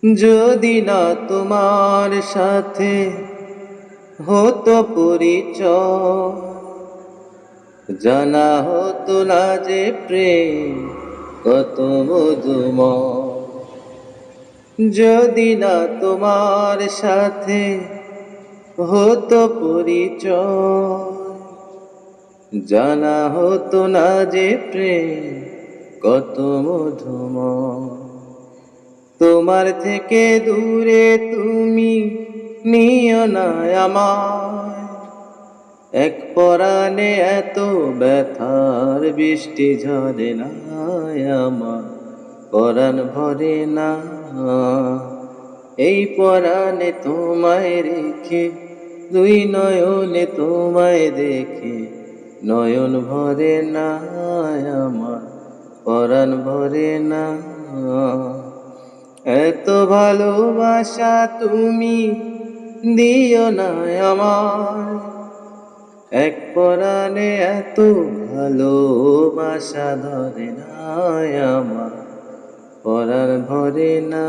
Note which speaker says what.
Speaker 1: যদি না তোমার সাথে হতো পরিচয়, জানা হতো না যে প্রেম কত মধুময়। যদি না তোমার সাথে হতো পরিচয়, জানা হতো না যে প্রেম কত মধুময়। তোমার থেকে দূরে তুমি নিও না আমায়, এক পরাণে এত ব্যথার বৃষ্টি ঝরে না আমার পরাণ ভরে না। এই পরাণে তোমায় রেখে দুই নয়নে তোমায় দেখে নয়ন ভরে না আমার পরাণ ভরে না। এত ভালোবাসা তুমি দিও না আমায়, এক পরাণে এত ভালোবাসা ধরে না আমার পরাণ ভরে না।